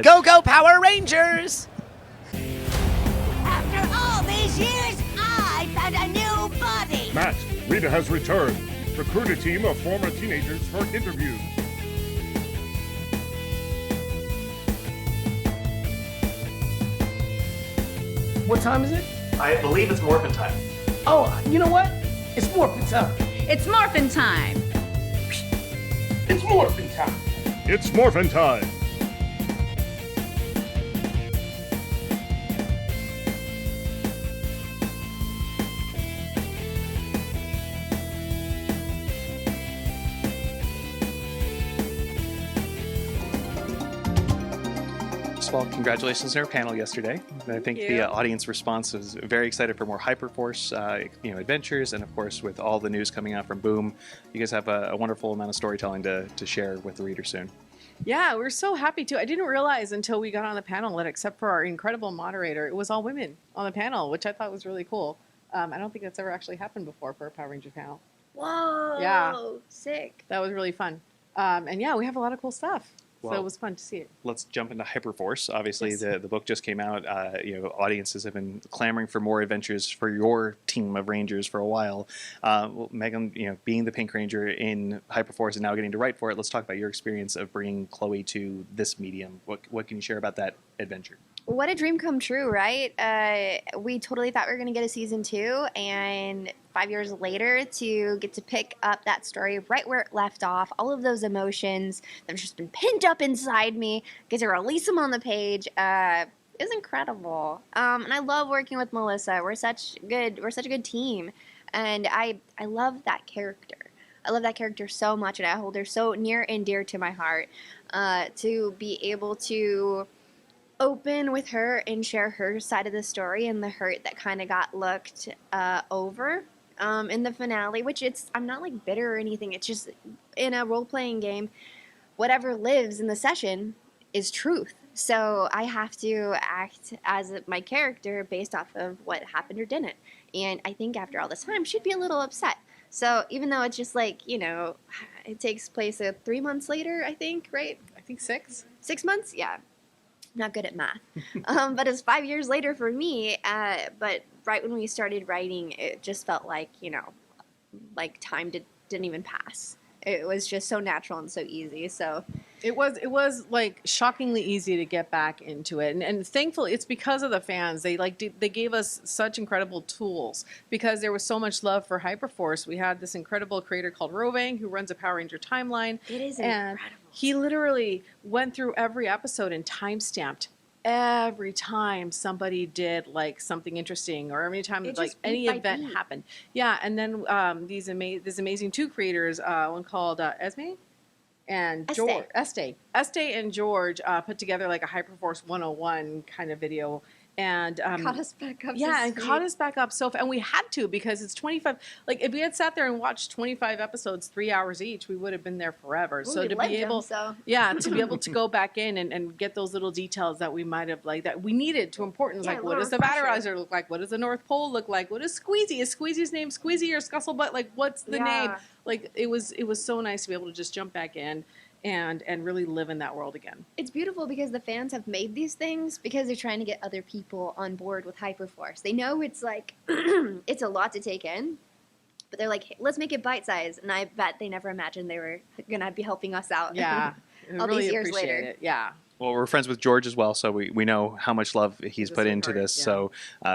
Go, go, Power Rangers! After all these years, I found a new body. Matt, Rita has returned. Recruit a team of former teenagers for interviews. What time is it? I believe it's morphin' time. Oh, you know what? It's morphin' time. It's morphin' time. It's morphin' time. It's morphin' time. Well, congratulations on our panel yesterday. I think the audience response was very excited for more Hyperforce, adventures, and of course, with all the news coming out from Boom, you guys have a wonderful amount of storytelling to share with the reader soon. Yeah, we're so happy to. I didn't realize until we got on the panel that except for our incredible moderator, it was all women on the panel, which I thought was really cool. I don't think that's ever actually happened before for a Power Rangers panel. Whoa! Yeah. Sick. That was really fun. And yeah, we have a lot of cool stuff. Well, so it was fun to see it. Let's jump into Hyperforce. Obviously, Yes. the book just came out. Audiences have been clamoring for more adventures for your team of Rangers for a while. Megan, being the Pink Ranger in Hyperforce and now getting to write for it, let's talk about your experience of bringing Chloe to this medium. What can you share about that adventure? What a dream come true, right? We totally thought we were going to get a season 2, and 5 years later to get to pick up that story right where it left off, all of those emotions that have just been pinned up inside me, get to release them on the page. It was incredible. And I love working with Melissa. We're such a good team, and I love that character. I love that character so much, and I hold her so near and dear to my heart. To be able to open with her and share her side of the story and the hurt that kind of got looked over in the finale, which I'm not like bitter or anything. It's just in a role-playing game, whatever lives in the session is truth. So I have to act as my character based off of what happened or didn't. And I think after all this time, she'd be a little upset. So even though it's just like, it takes place 3 months later, I think, right? I think 6. 6 months? Yeah. Not good at math. But it's 5 years later for me. But right when we started writing, it just felt like, like time didn't even pass. It was just so natural and so easy. So it was like shockingly easy to get back into it, and thankfully it's because of the fans. They gave us such incredible tools because there was so much love for Hyperforce. We had this incredible creator called Rovang who runs a Power Ranger timeline. It is and incredible. He literally went through every episode and timestamped every time somebody did like something interesting or every time like any event happened. Yeah, and then these amazing 2 creators, one called Esme and George. Este and George put together like a Hyperforce 101 kind of video. And caught us back up. Yeah, and caught us back up and we had to because it's 25. Like if we had sat there and watched 25 episodes, 3 hours each, we would have been there forever. Ooh, so to be able, to be able to go back in and get those little details that we might have that we needed to importance. Yeah, like what does the Batterizer look like? What does the North Pole look like? What is Squeezy? Is Squeezy's name Squeezy or Scuzzlebutt? Like what's the name? Like it was so nice to be able to just jump back in and really live in that world again. It's beautiful because the fans have made these things because they're trying to get other people on board with Hyperforce. They know it's like, it's a lot to take in, but they're like, hey, let's make it bite-sized. And I bet they never imagined they were going to be helping us out. Yeah. all really these years appreciate later. It. Yeah. Well, we're friends with George as well, so we know how much love he's put into this. Yeah. So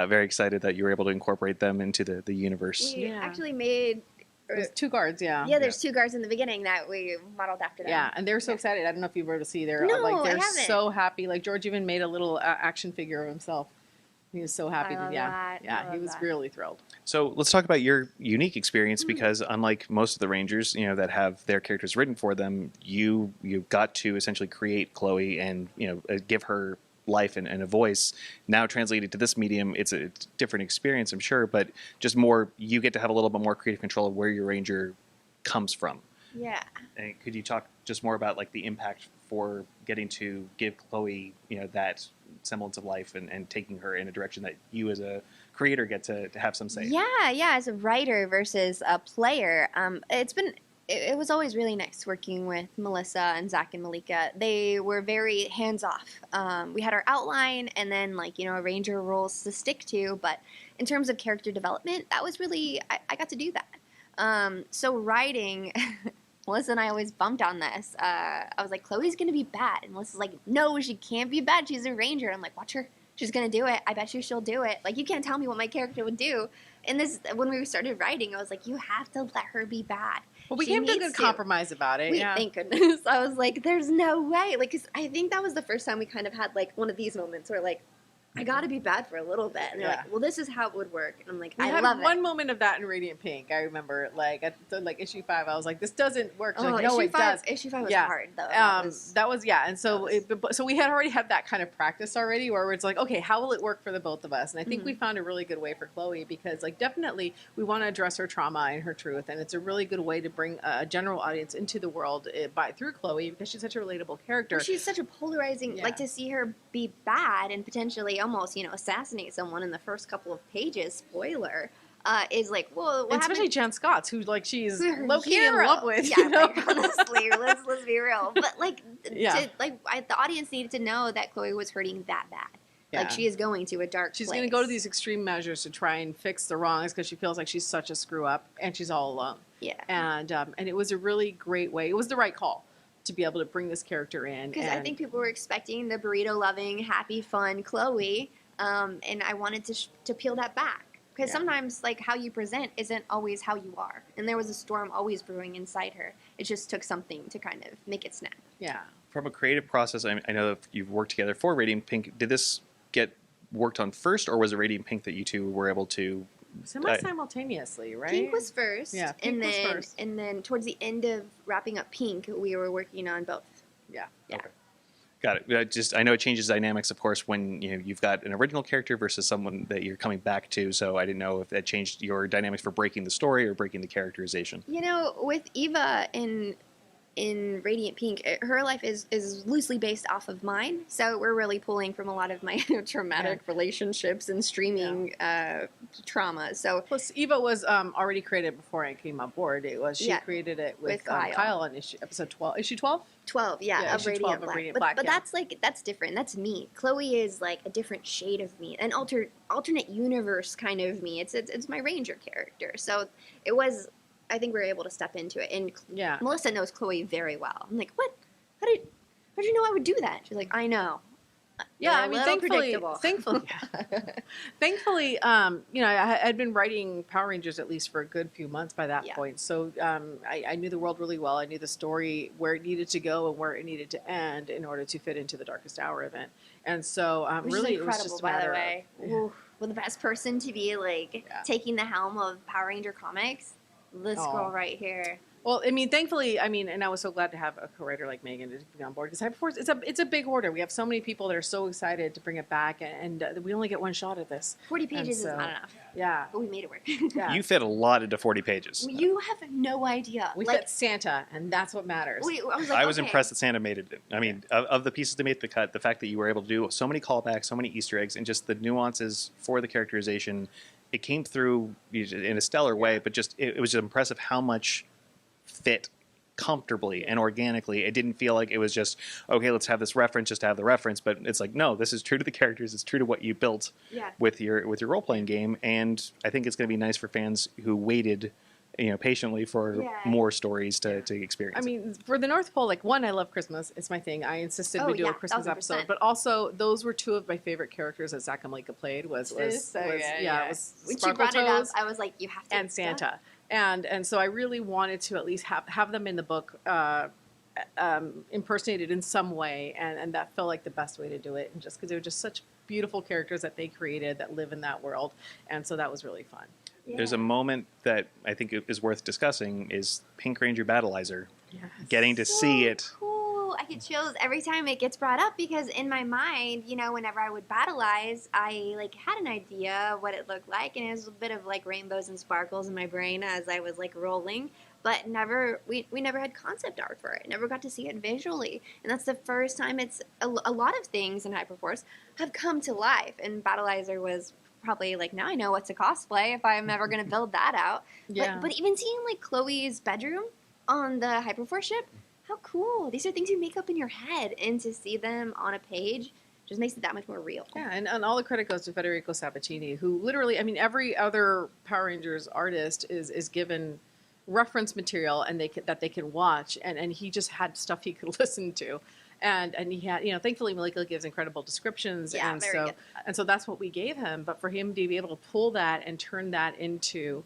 very excited that you were able to incorporate them into the universe. We actually made... There's 2 guards, yeah. Yeah, there's 2 guards in the beginning that we modeled after them. Yeah, and they were so excited. I don't know if you were able to see. They're No, like they're I haven't. so happy. Like George even made a little action figure of himself. He was so happy. I love that. I Yeah, he love was that. really thrilled. So let's talk about your unique experience because unlike most of the Rangers, that have their characters written for them, you got to essentially create Chloe and give her life and a voice. Now translated to this medium, it's a different experience, I'm sure, but just more you get to have a little bit more creative control of where your Ranger comes from. Yeah. And could you talk just more about like the impact for getting to give Chloe, that semblance of life and taking her in a direction that you as a creator get to have some say? Yeah, as a writer versus a player, it's been it was always really nice working with Melissa and Zach and Malika. They were very hands-off. We had our outline and then, like, you know, ranger rules to stick to, but in terms of character development, that was really, I got to do that. So writing, Melissa and I always bumped on this. I was like, Chloe's going to be bad. And Melissa's like, no, she can't be bad. She's a ranger. And I'm like, watch her. She's going to do it. I bet you she'll do it. Like, you can't tell me what my character would do. And this, when we started writing, I was like, you have to let her be bad. Well, we She came to a needs good compromise about it. Yeah. Thank goodness. I was like, there's no way. Like, 'cause I think that was the first time we kind of had, like, one of these moments where, like, I got to be bad for a little bit. And they're Yeah. like, well, this is how it would work. And I'm like, We I had love one it. moment of that in Radiant Pink. I remember, like, at like issue 5, I was like, this doesn't work. She's Oh, like, no, issue it 5, does. Issue 5 was Yeah. hard, though. That was yeah, and so was- so we had already had that kind of practice already, where it's like, okay, how will it work for the both of us? And I think we found a really good way for Chloe, because like definitely we want to address her trauma and her truth, and it's a really good way to bring a general audience into the world through Chloe, because she's such a relatable character. She's such a polarizing, Yeah. like, to see her be bad and potentially almost, you know, assassinate someone in the first couple of pages, spoiler, is like, well, what And especially happened? Jen Scott's, who like she's Her low-key in hero. love with. Yeah, you know? like, honestly, let's be real. But like, Yeah. the audience needed to know that Chloe was hurting that bad. Yeah. Like, she is going to a dark She's place. going to go to these extreme measures to try and fix the wrongs, because she feels like she's such a screw up and she's all alone. Yeah. And it was a really great way. It was the right call to be able to bring this character in. Because I think people were expecting the burrito-loving, happy, fun Chloe, and I wanted to peel that back. Because sometimes, like, how you present isn't always how you are. And there was a storm always brewing inside her. It just took something to kind of make it snap. Yeah. From a creative process, I know that you've worked together for Radiant Pink. Did this get worked on first, or was it Radiant Pink that you two were able to? Simultaneously, right? Pink was first. Yeah, Pink and was then, first. And then towards the end of wrapping up Pink, we were working on both. Yeah. Yeah. Okay. Got it. I know it changes dynamics, of course, when you've got an original character versus someone that you're coming back to. So I didn't know if that changed your dynamics for breaking the story or breaking the characterization. You know, with Eva in Radiant Pink, her life is loosely based off of mine. So we're really pulling from a lot of my traumatic relationships and streaming trauma. So Plus, Eva was already created before I came on board. She created it with Kyle on episode 12. Issue 12? 12, of issue Radiant 12 of Black. Radiant But, Black, but yeah. that's different. That's me. Chloe is like a different shade of me, an alternate universe kind of me. It's my Ranger character. So it was. I think we were able to step into it, and Yeah. Melissa knows Chloe very well. I'm like, what? How did you know I would do that? She's like, I know. Yeah, You're I a mean, little predictable. thankfully, I had been writing Power Rangers at least for a good few months by that Yeah. point. So I knew the world really well. I knew the story, where it needed to go and where it needed to end in order to fit into the Darkest Hour event. And so Which really, is it was incredible, just a by the matter way. of. Ooh, well, the best person to be like taking the helm of Power Ranger comics. This girl right here. Well, I mean, thankfully, and I was so glad to have a co-writer like Megan to be on board, because Hyperforce, it's a big order. We have so many people that are so excited to bring it back, and we only get one shot at this. 40 pages so- is not enough, Yeah. but we made it work. Yeah. You fit a lot into 40 pages. You have no idea. We like, fit Santa, and that's what matters. I was like, I was okay. impressed that Santa made it. I mean, of the pieces that made the cut, the fact that you were able to do so many callbacks, so many Easter eggs, and just the nuances for the characterization, it came through in a stellar way. But just it was impressive how much fit comfortably and organically. It didn't feel like it was just, okay, let's have this reference just to have the reference. But it's like, no, this is true to the characters. It's true to what you built with your role playing game. And I think it's going to be nice for fans who waited, patiently for more stories to experience. I mean, for the North Pole, I love Christmas. It's my thing. I insisted we do a Christmas 1000%. episode. But also, those were two of my favorite characters that Zach and Malika played. It was When she brought it up, I was like, you have to. and Santa. And so I really wanted to at least have them in the book impersonated in some way, and that felt like the best way to do it, and just because they were just such beautiful characters that they created that live in that world, and so that was really fun. There's a moment that I think is worth discussing is Pink Ranger Battleizer. Yes. Getting to see it. Cool. I get chills every time it gets brought up, because in my mind, whenever I would battleize, I had an idea of what it looked like, and it was a bit of rainbows and sparkles in my brain as I was rolling. But we never had concept art for it. Never got to see it visually, and that's the first time it's a lot of things in Hyperforce have come to life. And Battleizer was probably now I know what to cosplay if I'm ever going to build that out. Yeah. But even seeing Chloe's bedroom, on the Hyperforce ship. How cool. These are things you make up in your head, and to see them on a page just makes it that much more real. Yeah, and all the credit goes to Federico Sabatini, who literally, I mean, every other Power Rangers artist is given reference material and that they can watch, and he just had stuff he could listen to. And he had, thankfully Malika gives incredible descriptions, and so that's what we gave him. But for him to be able to pull that and turn that into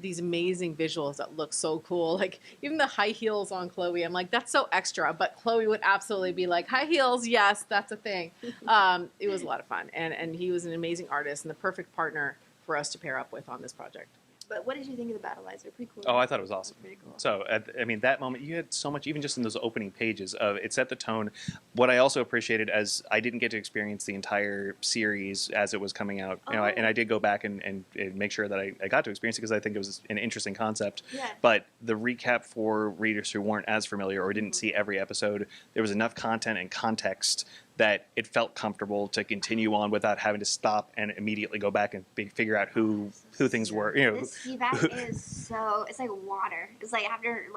these amazing visuals that look so cool, like even the high heels on Chloe, I'm like, that's so extra. But Chloe would absolutely be like, high heels, yes, that's a thing. It was a lot of fun, and he was an amazing artist and the perfect partner for us to pair up with on this project. But what did you think of the battle lines? They're pretty cool. Oh, I thought it was awesome. Pretty cool. So, I mean, that moment, you had so much, even just in those opening pages, of it set the tone. What I also appreciated, as I didn't get to experience the entire series as it was coming out, and I did go back and make sure that I got to experience it, because I think it was an interesting concept. Yeah. But the recap for readers who weren't as familiar or didn't see every episode, there was enough content and context that it felt comfortable to continue on without having to stop and immediately go back and figure out who things were. This feedback is so, it's like water. It's like after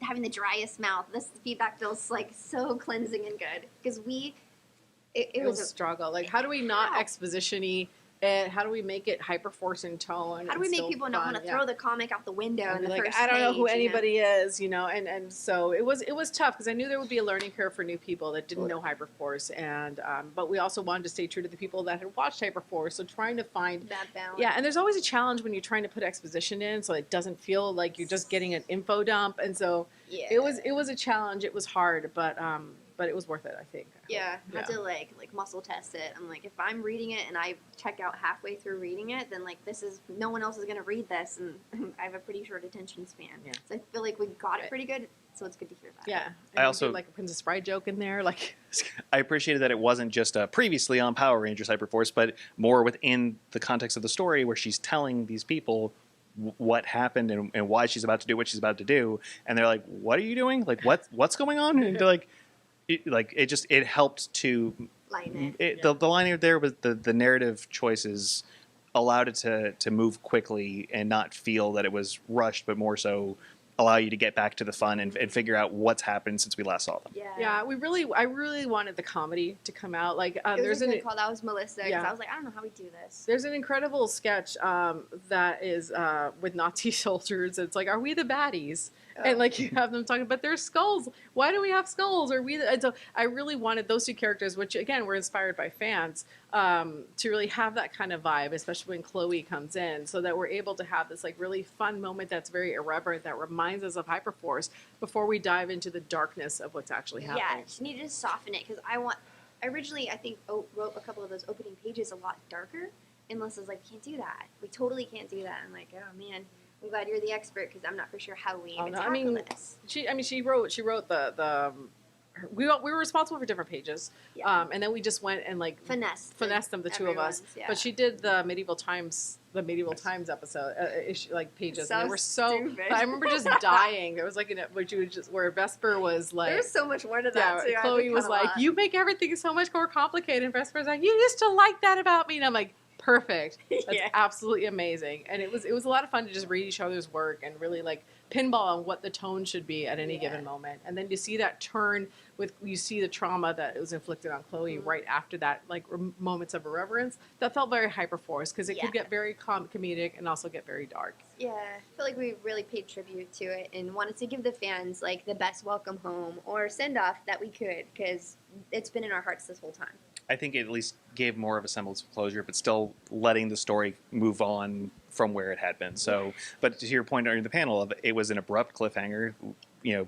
having the driest mouth, this feedback feels like so cleansing and good. Because it was a struggle. Like, how do we not exposition-y it? How do we make it Hyperforce in tone? How do we make people not want to throw the comic out the window in the first I don't know who page, anybody is, and so it was tough, because I knew there would be a learning curve for new people that didn't know Hyperforce, and but we also wanted to stay true to the people that had watched Hyperforce, so trying to find that balance. Yeah, and there's always a challenge when you're trying to put exposition in, so it doesn't feel like you're just getting an info dump, and so it was a challenge. It was hard, but it was worth it, I think. Yeah, I had to like muscle test it. I'm like, if I'm reading it and I check out halfway through reading it, then no one else is gonna read this, and I have a pretty short attention span. Yeah. So I feel like we got it pretty good. So it's good to hear that. Yeah, and I also like a Princess Bride joke in there, like. I appreciated that it wasn't just previously on Power Rangers Hyperforce, but more within the context of the story, where she's telling these people what happened and why she's about to do what she's about to do, and they're like, "What are you doing? Like, what's going on?" And they're like. It helped to the line there with the narrative choices allowed it to move quickly and not feel that it was rushed, but more so allow you to get back to the fun and figure out what's happened since we last saw them. Yeah, I really wanted the comedy to come out. Like, there's a good call. That was Melissa. Because I was like, I don't know how we do this. There's an incredible sketch that is with Nazi soldiers. It's like, are we the baddies? And like you have them talking, but there's skulls. Why do we have skulls? And so I really wanted those two characters, which again were inspired by fans, to really have that kind of vibe, especially when Chloe comes in, so that we're able to have this like really fun moment that's very irreverent, that reminds us of Hyperforce before we dive into the darkness of what's actually happening. Yeah, she needed to soften it, because I originally I think wrote a couple of those opening pages a lot darker, and Melissa's like, we can't do that. We totally can't do that. I'm like, oh man. I'm glad you're the expert, because I'm not for sure how we even tackle this. She wrote the. We were responsible for different pages, and then we just went and like finessed them, the two of us. Yeah. But she did the medieval times episode pages. So and they were so. stupid. I remember just dying. There was like where Vesper was like. There was so much more to that. Yeah, Chloe was like, "You make everything so much more complicated," and Vesper's like, "You used to like that about me," and I'm like. Perfect. That's absolutely amazing. And it was a lot of fun to just read each other's work and really like pinball on what the tone should be at any given moment. And then to see that turn you see the trauma that was inflicted on Chloe right after that, like moments of irreverence, that felt very Hyperforce, because it could get very comedic and also get very dark. Yeah, I feel like we really paid tribute to it and wanted to give the fans like the best welcome home or send off that we could, because it's been in our hearts this whole time. I think it at least gave more of a semblance of closure, but still letting the story move on from where it had been. So, but to your point during the panel, of it was an abrupt cliffhanger.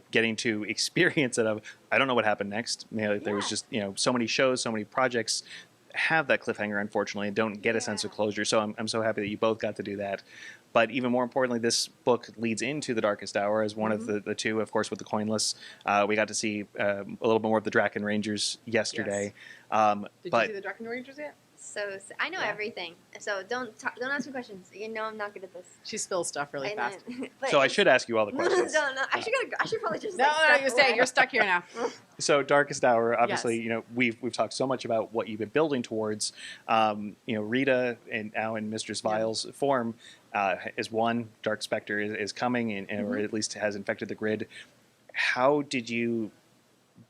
Getting to experience it of I don't know what happened next. There was just so many shows, so many projects have that cliffhanger, unfortunately, and don't get a sense of closure. So I'm so happy that you both got to do that. But even more importantly, this book leads into The Darkest Hour as one of the two, of course, with the coinless. We got to see a little bit more of the Draken Rangers yesterday. Yes. Did you see the Draken Rangers yet? I know everything. So don't ask me questions. You know I'm not good at this. She spills stuff really fast. But So I should ask you all the questions. no, I should probably just. No, like, you're step staying. away. You're stuck here now. So Darkest Hour, obviously, Yes. you know, we've talked so much about what you've been building towards. You know, Rita and now in Mistress Vile's form is one. Dark Spectre is coming, or at least has infected the grid. How did you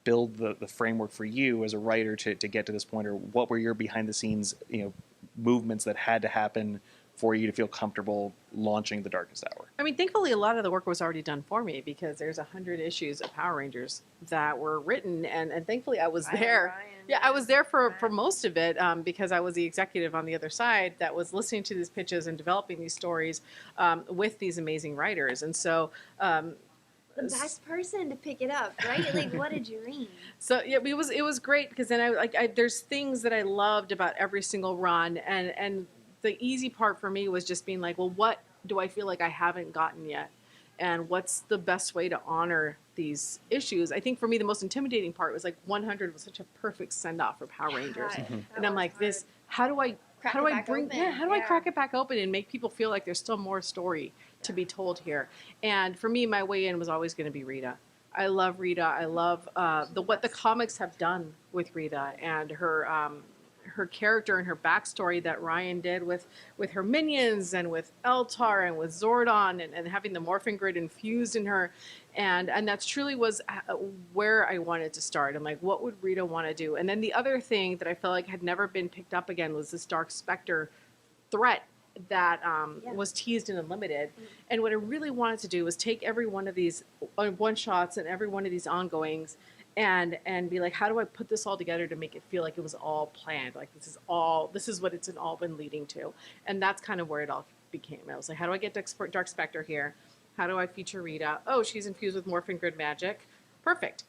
build the framework for you as a writer to get to this point, or what were your behind the scenes, you know, movements that had to happen for you to feel comfortable launching the Darkest Hour? I mean, thankfully, a lot of the work was already done for me because there's 100 issues of Power Rangers that were written, and thankfully I was there. Yeah, I was there for most of it because I was the executive on the other side that was listening to these pitches and developing these stories with these amazing writers. And so The best person to pick it up, right? Like, what a dream. So yeah, it was great because then I there's things that I loved about every single run, and the easy part for me was just being like, well, what do I feel like I haven't gotten yet, and what's the best way to honor these issues? I think for me the most intimidating part was like 100 was such a perfect send off for Power Rangers, and I'm like, this how do I Crack how do it I back bring open. how do I Yeah. crack it back open and make people feel like there's still more story to be told here? And for me, my way in was always going to be Rita. I love Rita. I love what the comics have done with Rita and her character and her backstory that Ryan did with her minions and with Eltar and with Zordon and having the morphing grid infused in her. And that truly was where I wanted to start. I'm like, what would Rita want to do? And then the other thing that I felt like had never been picked up again was this Dark Spectre threat that was teased in Unlimited. And what I really wanted to do was take every one of these one-shots and every one of these ongoings and be like, how do I put this all together to make it feel like it was all planned? Like this is what it's all been leading to. And that's kind of where it all became. I was like, how do I get Dark Spectre here? How do I feature Rita? Oh, she's infused with morphing grid magic. Perfect.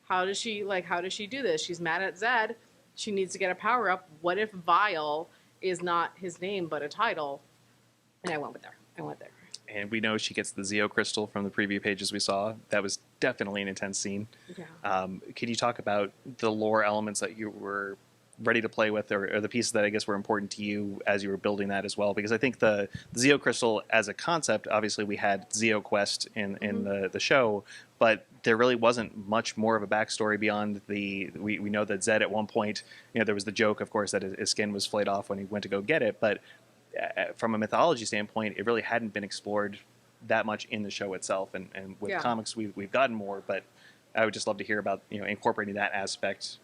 How does she do this? She's mad at Zed. She needs to get a power up. What if Vile is not his name but a title? And I went there. And we know she gets the Zeo crystal from the preview pages we saw. That was definitely an intense scene. Yeah. Could you talk about the lore elements that you were ready to play with, or the pieces that I guess were important to you as you were building that as well? Because I think the Zeo crystal as a concept, obviously we had Zeo Quest in the show, but there really wasn't much more of a backstory beyond we know that Zed at one point, you know, there was the joke, of course, that his skin was flayed off when he went to go get it, but from a mythology standpoint, it really hadn't been explored that much in the show itself. And with comics, we've gotten more, but I would just love to hear about, you know, incorporating that aspect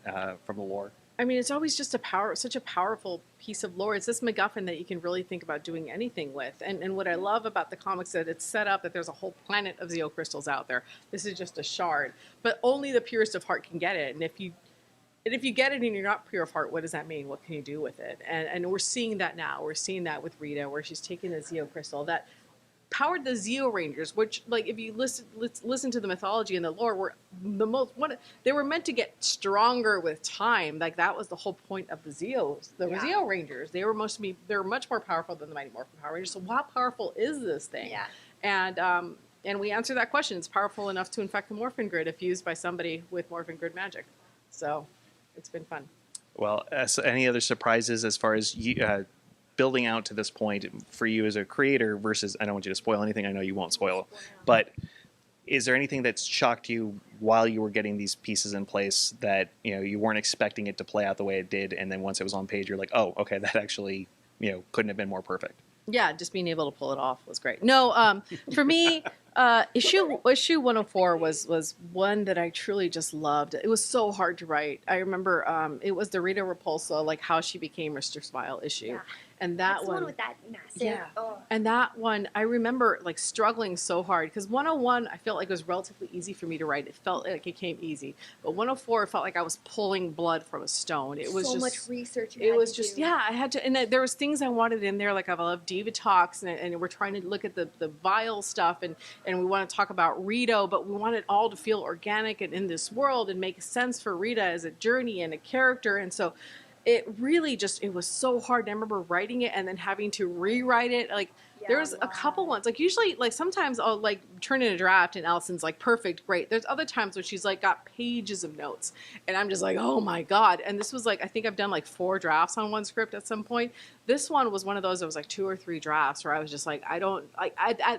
from the lore. I mean, it's always just such a powerful piece of lore. It's this MacGuffin that you can really think about doing anything with. And what I love about the comics is that it's set up that there's a whole planet of Zeo crystals out there. This is just a shard, but only the purest of heart can get it. And if you get it and you're not pure of heart, what does that mean? What can you do with it? And we're seeing that now. We're seeing that with Rita, where she's taking the Zeo crystal that powered the Zeo Rangers, which, like, if you listen to the mythology and the lore, were they were meant to get stronger with time. Like, that was the whole point of the Zeos, Zeo Rangers. They were much more powerful than the Mighty Morphin Power Rangers. So how powerful is this thing? Yeah. And we answer that question. It's powerful enough to infect the morphin grid if used by somebody with morphin grid magic. So it's been fun. Well, so any other surprises as far as you, building out to this point for you as a creator versus, I don't want you to spoil anything, I know you won't spoil, but is there anything that's shocked you while you were getting these pieces in place that, you know, you weren't expecting it to play out the way it did, and then once it was on page, you're like, oh, okay, that actually, you know, couldn't have been more perfect? Yeah, just being able to pull it off was great. No, for me, issue 104 was one that I truly just loved. It was so hard to write. I remember it was the Rita Repulsa, like how she became Mr. Smile issue. Yeah. And That's that the one with that massive. Yeah. Oh. And that one, I remember like struggling so hard because 101, I felt like it was relatively easy for me to write. It felt like it came easy. But 104, it felt like I was pulling blood from a stone. It was so just much research. It was just, yeah, I had to, and there was things I wanted in there, like I love Diva Talks, and we're trying to look at the Vile stuff, and we want to talk about Rito, but we want it all to feel organic and in this world and make sense for Rita as a journey and a character. And so it really just, it was so hard. And I remember writing it and then having to rewrite it. Like, there's a couple ones, like usually, like sometimes I'll like turn in a draft and Allison's like, perfect, great. There's other times when she's like got pages of notes and I'm just like, oh my God. And this was like, I think I've done like 4 drafts on one script at some point. This one was one of those, it was like 2 or 3 drafts where I was just like, I don't, like,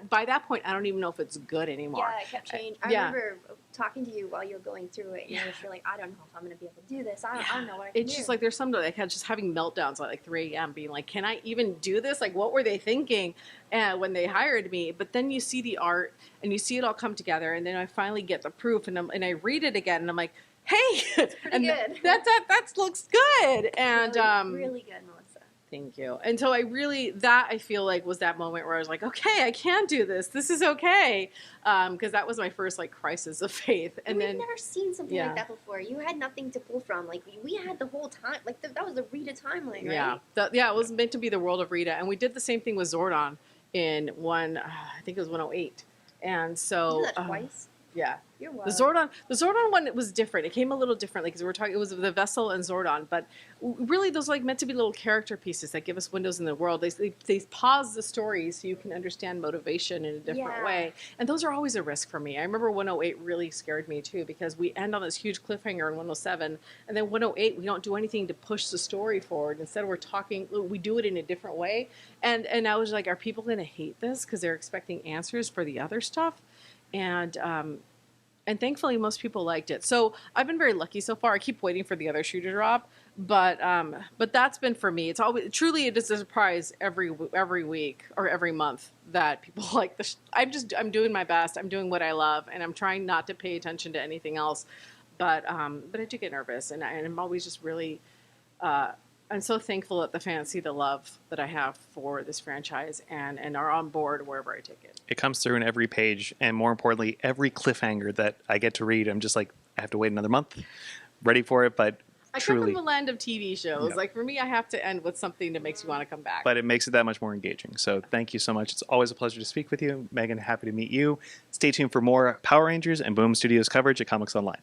by that point, I don't even know if it's good anymore. Yeah, it kept changing. I remember talking to you while you were going through it, and you're like, I don't know if I'm going to be able to do this. I don't know what I can do. It's just like, there's some, like, just having meltdowns at like 3 a.m. being like, can I even do this? Like, what were they thinking when they hired me? But then you see the art and you see it all come together, and then I finally get the proof, and I read it again, and I'm like, hey, it's pretty good. That looks good. And really good, Melissa. Thank you. And so I feel like was that moment where I was like, okay, I can do this. This is okay. Because that was my first like crisis of faith. And we've never seen something like that before. You had nothing to pull from. Like we had the whole time. Like that was the Rita timeline, right? Yeah. It was meant to be the world of Rita. And we did the same thing with Zordon in I think it was 108. And so you did that twice. Yeah. You're the Zordon one, it was different. It came a little differently because it was the Vessel and Zordon, but really those are like meant to be little character pieces that give us windows in the world. They pause the story so you can understand motivation in a different way. And those are always a risk for me. I remember 108 really scared me too, because we end on this huge cliffhanger in 107, and then 108 we don't do anything to push the story forward. Instead we do it in a different way. And I was like, are people going to hate this because they're expecting answers for the other stuff? And thankfully, most people liked it. So I've been very lucky so far. I keep waiting for the other shoe to drop, but that's been for me. It's always truly it is a surprise every week or every month that people like the. I'm doing my best. I'm doing what I love, and I'm trying not to pay attention to anything else. But I do get nervous, and I'm always just really. I'm so thankful that the fans see the love that I have for this franchise and are on board wherever I take it. It comes through in every page, and more importantly, every cliffhanger that I get to read. I'm just like, I have to wait another month, ready for it, but I come from the land of TV shows. Like for me, I have to end with something that makes you want to come back. But it makes it that much more engaging. So thank you so much. It's always a pleasure to speak with you. Megan, happy to meet you. Stay tuned for more Power Rangers and Boom Studios coverage at Comics Online.